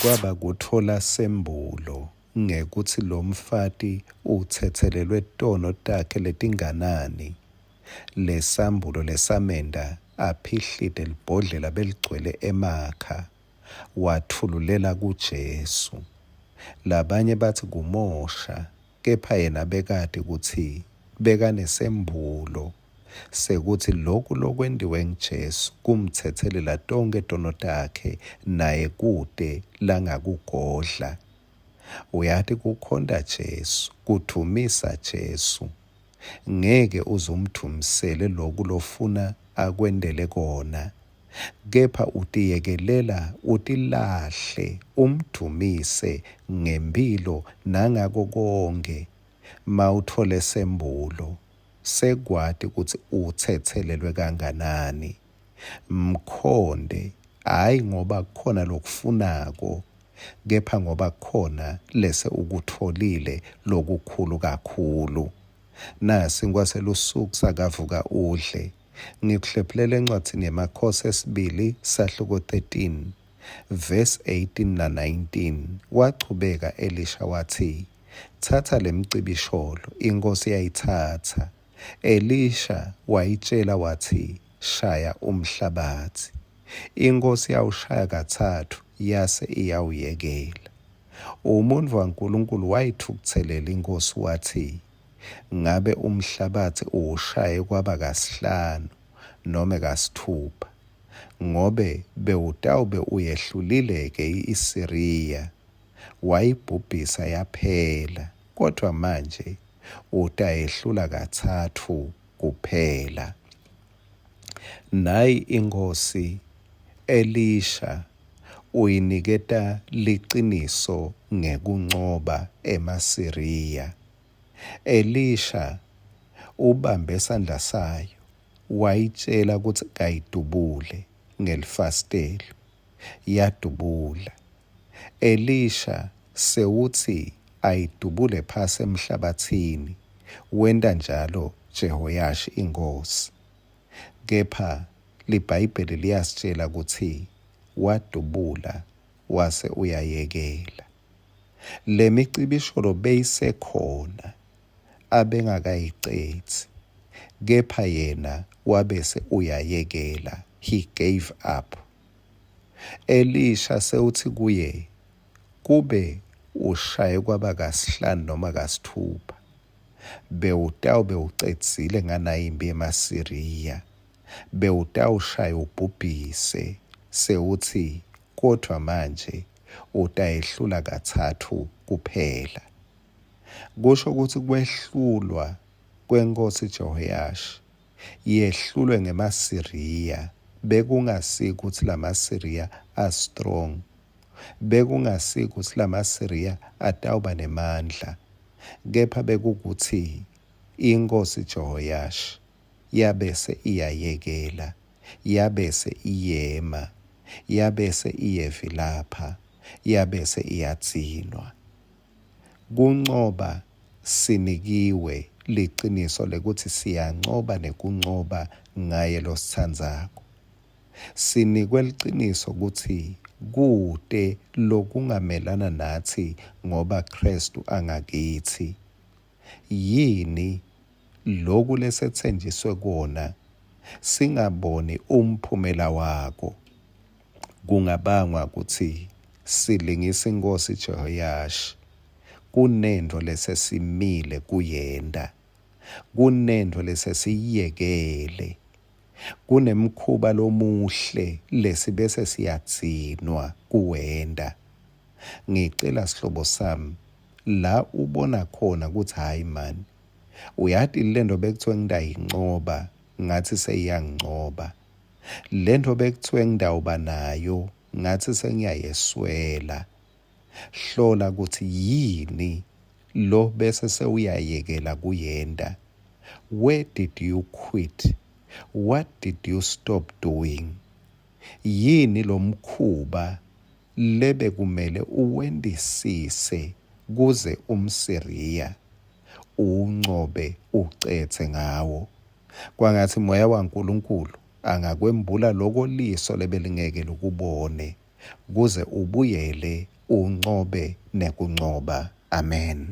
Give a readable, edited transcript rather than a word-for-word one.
kwaba kuthola sembulo ngekuthi lo mfati uthethelelwe tono takhe letinganani. Lesambulo lesamenda aphihlite libhodlela beligcwele emakha, wathululela kuJesu. Labanye bathi kumosha, kepha yena bekade kuthi bekanesembulo sekuthi lokhu lokwendiwe nguJesu kumthethelela tonke tono takhe naye kude langakugodla. Uyathi kukhonda Jesu, kuthumisa Jesu. Ngeke uzumthumisele lokhu lofuna akwendele kona, kepha utiyekelela utilahle umdumise ngempilo nangako konke. Mawuthole sembulo sekwati ukuthi uthethelelwe kanganani. Mkhonde hayi ngoba kukhona lokufunako, kepha ngoba kukhona lese ukutholile lokukhulu kakhulu. Nasi ngwaselusuku sakavuka udle. Ngikuhlephelela encwadini yeMakhosi 2:13 verse 18 na 19. Wachubeka Elisha wathi, "Thatha lemcibisholo." Inkosi yayithatha. Elisha wayitshela wathi, "Shaya umhlabathi." Inkosi yawushaya kathathu yase iyawuyekela. Umuntu waNkulunkulu wayithukuthelela inkosi wathi, "Ngabe umhlabathi uwushaye kwaba kasihlanu noma kasithupha, ngobe bewutawube uyehlulile-ke i-Asiriya, wayibhubhisa yaphela, kodwa manje utayehlula kathathu kuphela." Nayi inkosi Elisha uyiniketa liqiniso ngekuncoba eMasiriya. Elisha ubambe isandla sayo, wayitshela ukuthi kayidubule ngelifastelo, yadubula. Elisha sewuthi ayidubule phasi emhlabathini, wenda njalo Jehoyashi inkosi. Kepha liBhayibheli liyasitshela ukuthi wadubula wase uyayekela. Le micibisholo beyisekhona abengakayicethi, kepha yena wabese uyayekela, he gave up. Elisha sewuthi kuye, kube ushaye kwaba kasihlanu noma kasithupha, bewutawube ucedzile nganayimbi yeMasiriya, bewutawushaya ubhubhise, sewuthi kodwa manje utayehlula kathathu kuphela. Kusho ukuthi kwehlulwa kwenkosi Jehoyashi yehlulwe ngeMasiriya, bekungasiko ukuthi laMasiriya astrong, bekungasiko ukuthi laMasiriya atawuba nemandla, kepha bekukuthi inkosi Jehoyashi yabese iyayekela, yabese iyema, yabese iyevilapha, yabese iyatsinwa. Kuncoba sinikiwe liqiniso lekuthi siyancoba nekuncoba ngaye losithandzako. Sinikwe liqiniso ukuthi kude lokungamelana nathi ngoba Kristu angakithi. Yini lokhu lesethenjiswe kona singaboni umphumela wako? Kungabangwa ukuthi silingisa inkosi Jehoyashi. Kunento lesesimile kuyenda, kunento lesesiyekele, kunemkhuba lomuhle lesibese siyatsinwa kuwenda. Ngicela sihlobo sami, la ubona khona ukuthi hayi man, uyathi lento bekuthiwe ngidayincoba ngathi seyiyangincoba, lento bekuthiwe ngidawuba nayo ngathi sengiyayeswela. Hlola ukuthi yini lo bese sewuyayekela kuyenda. Where did you quit? What did you stop doing? Yini lo mkhuba lebe kumele uwendisise kuze umSiriya uncobe ucethe ngawo? Kwangathi moya waNkulunkulu angakwembula lokho liso lebelingeke lokubone, kuze ubuyele unqobe nekunqoba. Amen.